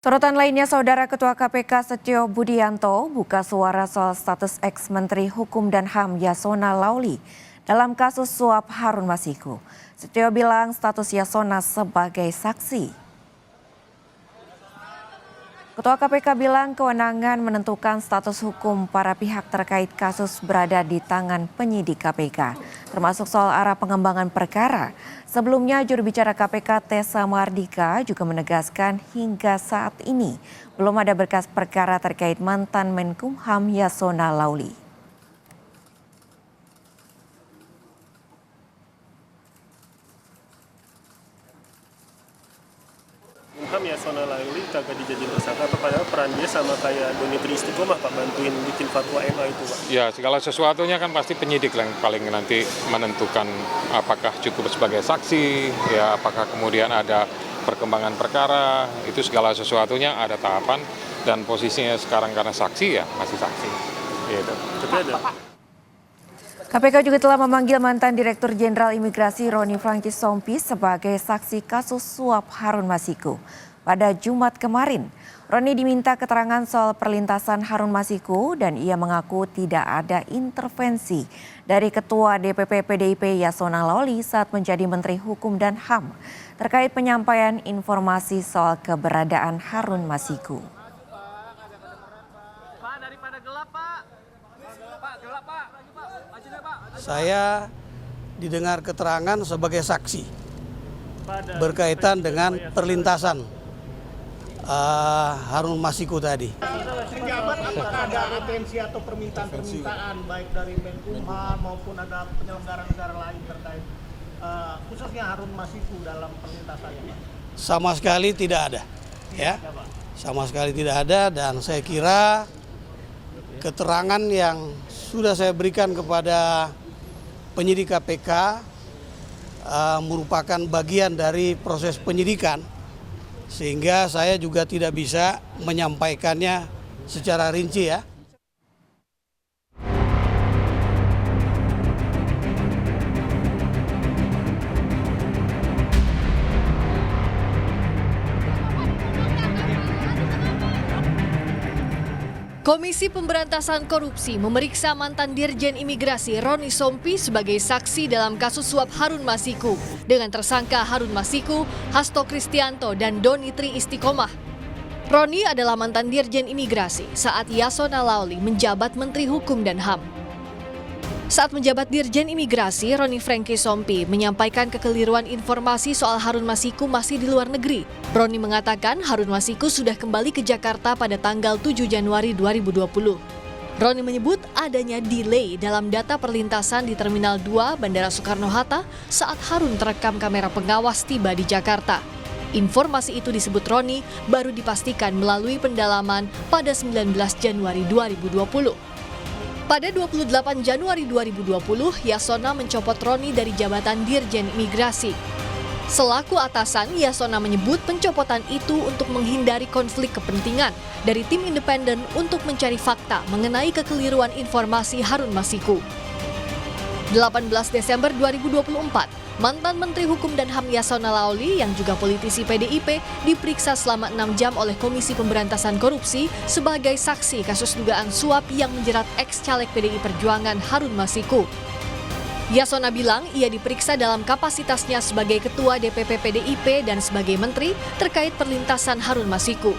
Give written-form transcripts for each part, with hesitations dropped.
Sorotan lainnya, Saudara Ketua KPK Setio Budianto buka suara soal status ex-Menteri Hukum dan HAM Yasona Laoly dalam kasus suap Harun Masiku. Setio bilang status Yasona sebagai saksi. Ketua KPK bilang kewenangan menentukan status hukum para pihak terkait kasus berada di tangan penyidik KPK, termasuk soal arah pengembangan perkara. Sebelumnya, juru bicara KPK Tessa Mardika juga menegaskan hingga saat ini belum ada berkas perkara terkait mantan Menkumham Yasona Laoly. Menkumham Yasona Laoly kagak dijadiin tersangka, padahal peran dia sama kayak Doni Tri Istiqomah, Pak, bantuin bikin fatwa MA itu, Pak. Ya, segala sesuatunya kan pasti penyidik yang paling nanti menentukan apakah cukup sebagai saksi, ya apakah kemudian ada perkembangan perkara, itu segala sesuatunya ada tahapan dan posisinya sekarang karena saksi ya masih saksi. Gitu. Tapi ada. KPK juga telah memanggil mantan Direktur Jenderal Imigrasi Roni Frankisompi sebagai saksi kasus suap Harun Masiku. Pada Jumat kemarin, Roni diminta keterangan soal perlintasan Harun Masiku dan ia mengaku tidak ada intervensi dari Ketua DPP PDIP Yasona Laoly saat menjadi Menteri Hukum dan HAM terkait penyampaian informasi soal keberadaan Harun Masiku. Saya didengar keterangan sebagai saksi berkaitan dengan perlintasan Harun Masiku tadi. Pejabat apakah ada atensi atau permintaan baik dari Menkumham maupun ada penyelenggara negara lain terkait khususnya Harun Masiku dalam perlintasannya? Sama sekali tidak ada, ya. Sama sekali tidak ada, dan saya kira keterangan yang sudah saya berikan kepada penyidik KPK merupakan bagian dari proses penyidikan, sehingga saya juga tidak bisa menyampaikannya secara rinci, ya. Komisi Pemberantasan Korupsi memeriksa mantan Dirjen Imigrasi Roni Sompi sebagai saksi dalam kasus suap Harun Masiku dengan tersangka Harun Masiku, Hasto Kristianto, dan Doni Tri Istiqomah. Roni adalah mantan Dirjen Imigrasi saat Yasona Laoly menjabat Menteri Hukum dan HAM. Saat menjabat Dirjen Imigrasi, Roni Frankisompi menyampaikan kekeliruan informasi soal Harun Masiku masih di luar negeri. Roni mengatakan Harun Masiku sudah kembali ke Jakarta pada tanggal 7 Januari 2020. Roni menyebut adanya delay dalam data perlintasan di Terminal 2 Bandara Soekarno-Hatta saat Harun terekam kamera pengawas tiba di Jakarta. Informasi itu disebut Roni baru dipastikan melalui pendalaman pada 19 Januari 2020. Pada 28 Januari 2020, Yasona mencopot Roni dari jabatan Dirjen Imigrasi. Selaku atasan, Yasona menyebut pencopotan itu untuk menghindari konflik kepentingan dari tim independen untuk mencari fakta mengenai kekeliruan informasi Harun Masiku. 18 Desember 2024, mantan Menteri Hukum dan HAM Yasona Laoly yang juga politisi PDIP diperiksa selama 6 jam oleh Komisi Pemberantasan Korupsi sebagai saksi kasus dugaan suap yang menjerat ex-caleg PDI Perjuangan Harun Masiku. Yasona bilang ia diperiksa dalam kapasitasnya sebagai Ketua DPP PDIP dan sebagai Menteri terkait perlintasan Harun Masiku.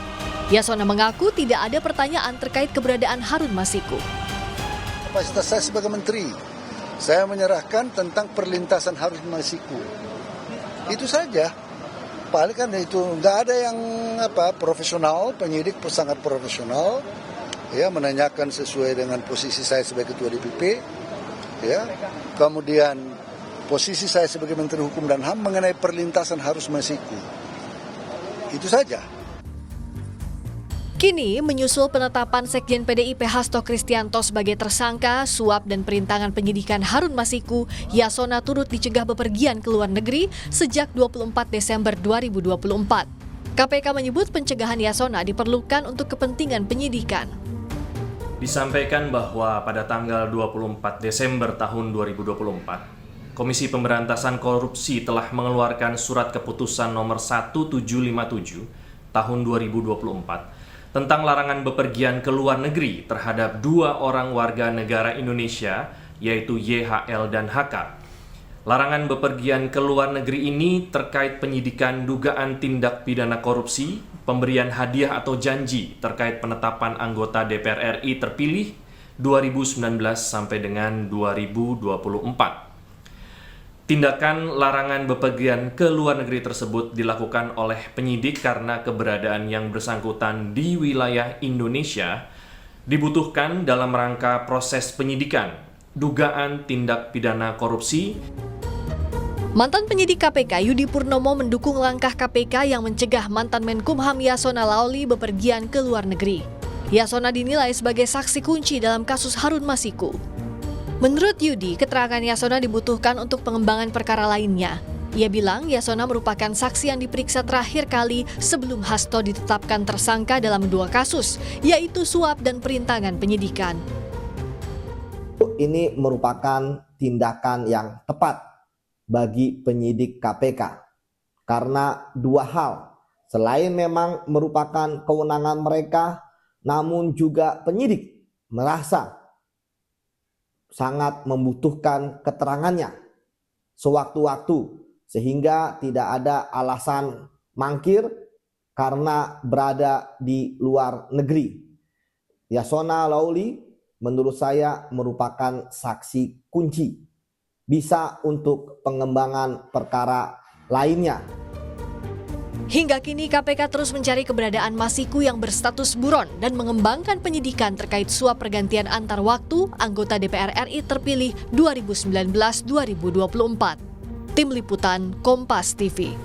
Yasona mengaku tidak ada pertanyaan terkait keberadaan Harun Masiku. Kapasitas saya sebagai Menteri, saya menyerahkan tentang perlintasan Harun Masiku. Itu saja. Paling kan itu nggak ada yang profesional, penyidik sangat profesional, ya, menanyakan sesuai dengan posisi saya sebagai Ketua DPP, ya. Kemudian posisi saya sebagai Menteri Hukum dan HAM mengenai perlintasan Harun Masiku. Itu saja. Kini menyusul penetapan Sekjen PDIP Hasto Kristianto sebagai tersangka suap dan perintangan penyidikan Harun Masiku, Yasona turut dicegah bepergian ke luar negeri sejak 24 Desember 2024. KPK menyebut pencegahan Yasona diperlukan untuk kepentingan penyidikan. Disampaikan bahwa pada tanggal 24 Desember tahun 2024, Komisi Pemberantasan Korupsi telah mengeluarkan surat keputusan nomor 1757 tahun 2024 tentang larangan bepergian ke luar negeri terhadap 2 orang warga negara Indonesia, yaitu YHL dan HK. Larangan bepergian ke luar negeri ini terkait penyidikan dugaan tindak pidana korupsi, pemberian hadiah atau janji terkait penetapan anggota DPR RI terpilih 2019 sampai dengan 2024. Tindakan larangan bepergian ke luar negeri tersebut dilakukan oleh penyidik karena keberadaan yang bersangkutan di wilayah Indonesia dibutuhkan dalam rangka proses penyidikan dugaan tindak pidana korupsi. Mantan penyidik KPK Yudi Purnomo mendukung langkah KPK yang mencegah mantan Menkumham Yasona Laoly bepergian ke luar negeri. Yasona dinilai sebagai saksi kunci dalam kasus Harun Masiku. Menurut Yudi, keterangan Yasona dibutuhkan untuk pengembangan perkara lainnya. Ia bilang Yasona merupakan saksi yang diperiksa terakhir kali sebelum Hasto ditetapkan tersangka dalam 2 kasus, yaitu suap dan perintangan penyidikan. Ini merupakan tindakan yang tepat bagi penyidik KPK karena 2 hal. Selain memang merupakan kewenangan mereka, namun juga penyidik merasa sangat membutuhkan keterangannya sewaktu-waktu sehingga tidak ada alasan mangkir karena berada di luar negeri. Yasona Laoly menurut saya merupakan saksi kunci bisa untuk pengembangan perkara lainnya. Hingga kini KPK terus mencari keberadaan Masiku yang berstatus buron dan mengembangkan penyidikan terkait suap pergantian antar waktu anggota DPR RI terpilih 2019-2024. Tim Liputan Kompas TV.